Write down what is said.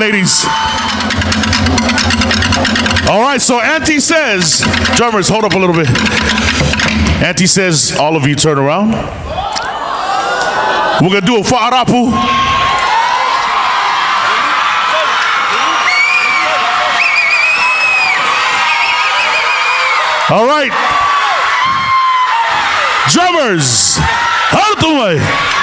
ladies. All right, so Auntie says, drummers, hold up a little bit. Auntie says, all of you turn around. We're going to do a fa'arapu. All right. Drummers, out of the way.